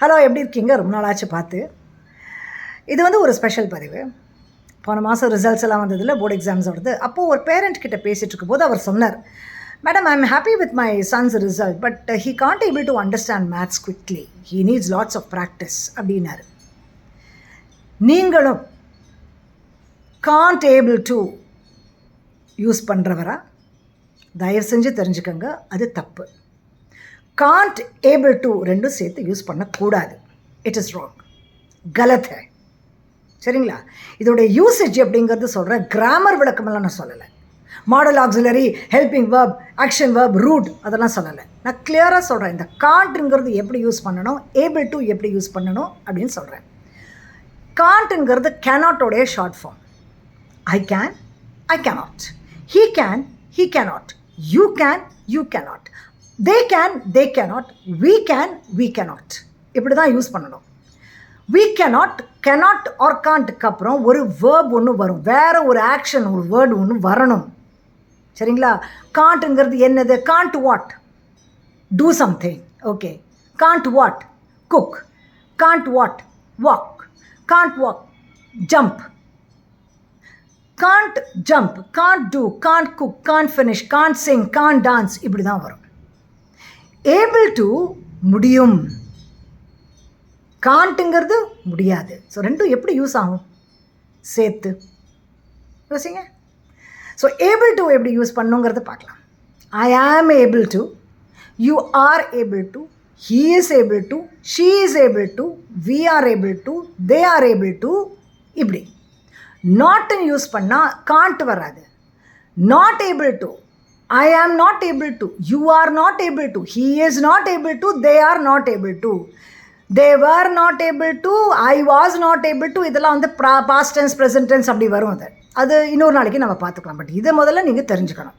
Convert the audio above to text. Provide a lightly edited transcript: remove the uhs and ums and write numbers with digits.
Hello, எப்படி இருக்கீங்க? ரொம்ப நாள் ஆச்சு பார்த்து. இது வந்து ஒரு ஸ்பெஷல் பதிவு. போன மாதம் ரிசல்ட்ஸ் எல்லாம் வந்ததில் போர்டு எக்ஸாம்ஸ் வருது. அப்போது ஒரு பேரண்ட் கிட்ட பேசிகிட்டு இருக்கும்போது அவர் சொன்னார், madam, I am happy with my son's result, but he can't able to understand maths quickly, he needs lots of practice அப்படின்னாரு. நீங்களும் காண்ட் ஏபிள் டு யூஸ் பண்ணுறவரா? தயவு செஞ்சு தெரிஞ்சுக்கோங்க, அது தப்பு. காண்ட் ஏபிள் டு ரெண்டும் சேர்த்து யூஸ் பண்ணக்கூடாது. இட் இஸ் ராங், கலத் ஹை. சரிங்களா? இதோடைய யூசேஜ் அப்படிங்கிறது சொல்கிறேன், கிராமர் விளக்கமெல்லாம் நான் சொல்லலை. Modal auxiliary, helping verb, action verb, root அதெல்லாம் சொல்லலை. நான் கிளியராக சொல்கிறேன், இந்த காண்ட்டுங்கிறது எப்படி யூஸ் பண்ணணும், ஏபிள் டு எப்படி யூஸ் பண்ணணும் அப்படின்னு சொல்கிறேன். காண்ட்டுங்கிறது கேனாட்டோடைய short form. I can, I cannot. He can, he cannot. You can, you cannot. They can, they cannot. we can, we cannot. இப்படி தான் யூஸ் பண்ணணும். we கேனாட், கேனாட் ஆர் காண்ட்டுக்கு அப்புறம் ஒரு வேர்ப் ஒன்று வரும், வேறு ஒரு ஆக்ஷன், ஒரு வேர்டு ஒன்று வரணும். சரிங்களா? காண்ட்டுங்கிறது என்னது? Can't what? Do something. Okay. Can't what? Cook. Can't what? Walk. Can't walk? Jump. Can't jump, can't do, can't cook, can't finish, can't sing, can't dance, இப்படி தான் வரும். ஏபிள் டு முடியும், காண்ட்டுங்கிறது முடியாது. ஸோ ரெண்டும் எப்படி யூஸ் ஆகும் சேர்த்து யோசிங்க. ஸோ ஏபிள் டு எப்படி யூஸ் பண்ணுங்கிறத பார்க்கலாம். I am able to, you are able to, he is able to, she is able to, we are able to, they are able to, இப்படி. நாட்டுன்னு யூஸ் பண்ணால் காண்ட் வராது. Not able to, I am not able to, you are not able to, he is not able to, they are not able to, they were not able to, I was not able to. இதெல்லாம் past tense, present tense அப்படி வரும். அது இன்னொரு நாளைக்கு நம்ம பார்த்துக்கலாம். But இதை முதல்ல நீங்கள் தெரிஞ்சுக்கணும்.